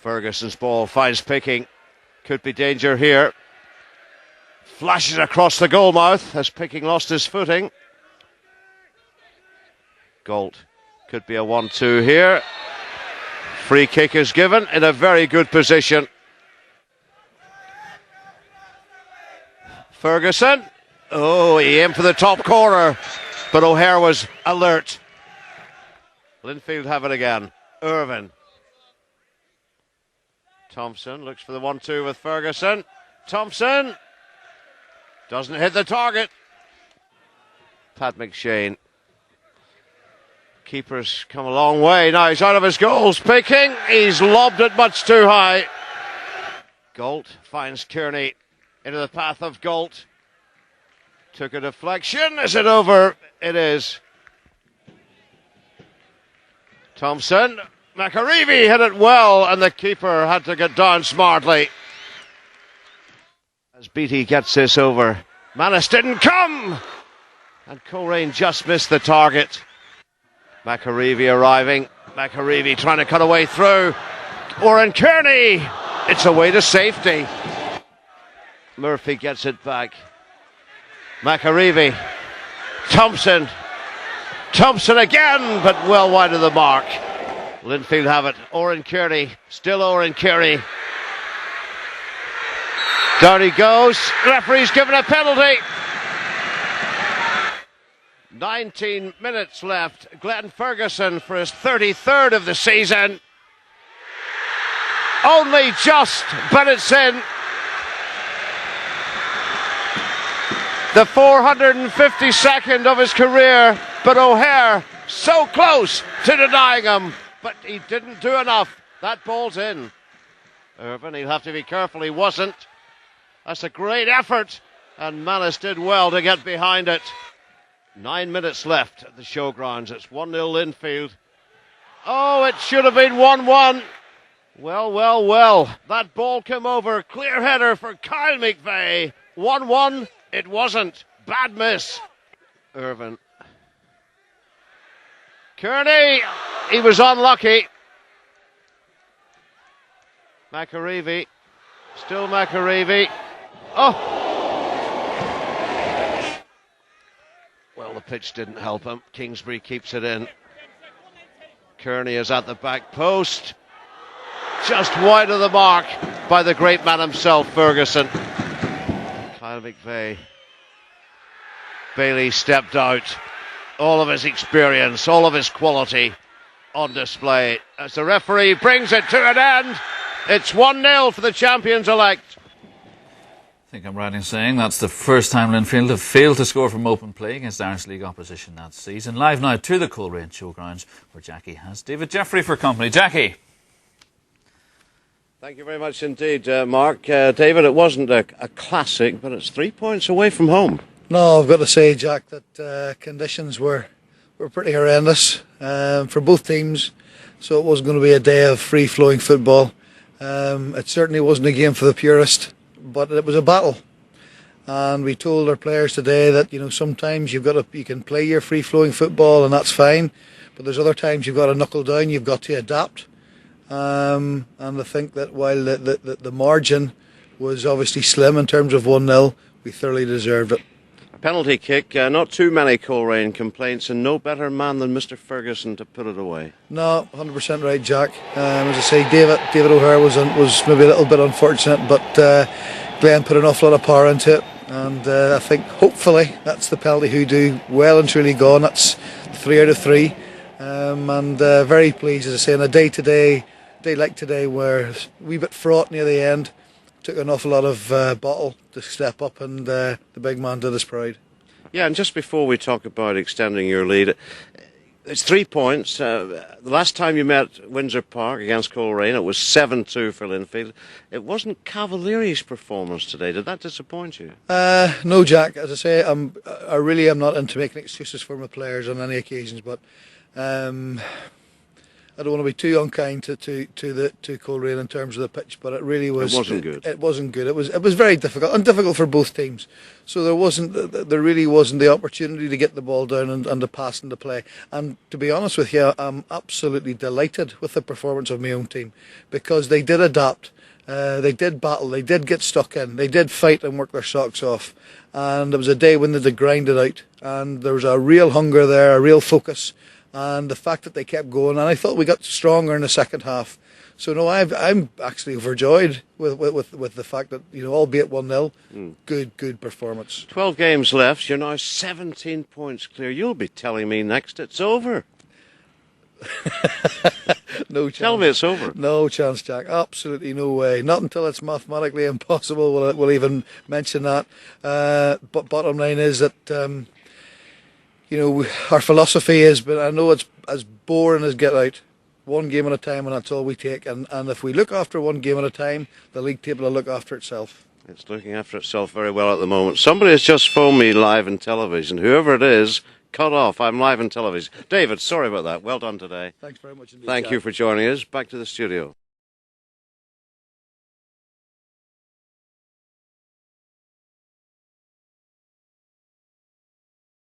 Ferguson's ball finds Picking. Could be danger here. Flashes across the goal mouth as Picking lost his footing. Galt could be a 1-2 here. Free kick is given in a very good position. Ferguson. Oh, he aimed for the top corner, but O'Hare was alert. Linfield have it again. Irvin. Thompson looks for the 1-2 with Ferguson. Thompson doesn't hit the target. Pat McShane. Keeper's come a long way. Now he's out of his goals. Picking. He's lobbed it much too high. Galt finds Kearney into the path of Galt. Took a deflection. Is it over? It is. Thompson. McAreevy hit it well, and the keeper had to get down smartly. As Beattie gets this over. Manus didn't come! And Coleraine just missed the target. McAreevy arriving. McAreevy trying to cut away through. Oren Kearney! It's away to safety. Murphy gets it back. McAreevy. Thompson. Thompson again, but well wide of the mark. Linfield have it. Oren Kearney. Still Oren Kearney. Down he goes. Referee's given a penalty. 19 minutes left. Glenn Ferguson for his 33rd of the season. Only just, but it's in. The 452nd of his career, but O'Hare so close to denying him, but he didn't do enough. That ball's in. Irvin, he'll have to be careful, he wasn't. That's a great effort, and Manus did well to get behind it. 9 minutes left at the showgrounds. It's 1-0 Linfield. Oh, it should have been 1-1. Well. That ball came over. Clear header for Kyle McVeigh. 1-1. It wasn't. Bad miss. Irvin. Kearney. He was unlucky. McAreevy. Still McAreevy. Oh! Well, the pitch didn't help him. Kingsbury keeps it in. Kearney is at the back post. Just wide of the mark by the great man himself, Ferguson. Kyle McVeigh. Bailey stepped out. All of his experience, all of his quality on display. As the referee brings it to an end, it's 1-0 for the champions-elect. I think I'm right in saying that's the first time Linfield have failed to score from open play against Irish League opposition that season. Live now to the Coleraine showgrounds, where Jackie has David Jeffrey for company. Jackie. Thank you very much indeed, Mark. David, it wasn't a classic, but it's 3 points away from home. No, I've got to say, Jack, that conditions were pretty horrendous for both teams, so it wasn't going to be a day of free-flowing football. It certainly wasn't a game for the purist, but it was a battle. And we told our players today that, you know, sometimes you can play your free-flowing football and that's fine, but there's other times you've got to knuckle down, you've got to adapt. And I think that while the margin was obviously slim in terms of 1-0, we thoroughly deserved it. Penalty kick, not too many Coleraine complaints, and no better man than Mr. Ferguson to put it away. No, 100% right, Jack. As I say, David O'Hare was maybe a little bit unfortunate, but Glenn put an awful lot of power into it, and I think hopefully that's the penalty who do well and truly gone. That's 3 out of 3, and very pleased, as I say, on a day like today, where a wee bit fraught near the end. Took an awful lot of bottle to step up, and the big man did us proud. Yeah, and just before we talk about extending your lead, it's 3 points. The last time you met at Windsor Park against Coleraine, it was 7-2 for Linfield. It wasn't Cavalier's performance today. Did that disappoint you? No, Jack. As I say, I really am not into making excuses for my players on any occasions, but I don't want to be too unkind to Coleraine in terms of the pitch, but it really was. It wasn't good. It wasn't good. It was very difficult, and difficult for both teams. So there really wasn't the opportunity to get the ball down and to pass and to play. And to be honest with you, I'm absolutely delighted with the performance of my own team, because they did adapt. They did battle, they did get stuck in, they did fight and work their socks off, and it was a day when they did grind it out, and there was a real hunger there, a real focus, and the fact that they kept going, and I thought we got stronger in the second half. So no, I'm actually overjoyed with the fact that, albeit 1-0, good performance. 12 games left, you're now 17 points clear. You'll be telling me next it's over. No chance. Tell me it's over. No chance, Jack. Absolutely no way. Not until it's mathematically impossible we'll even mention that. But bottom line is that our philosophy is, but I know it's as boring as get out. One game at a time, and that's all we take. And if we look after one game at a time, the league table will look after itself. It's looking after itself very well at the moment. Somebody has just phoned me live on television. Whoever it is, cut off. I'm live on television. David, sorry about that. Well done today. Thanks very much indeed. Thank Jack. you for joining us. Back to the studio.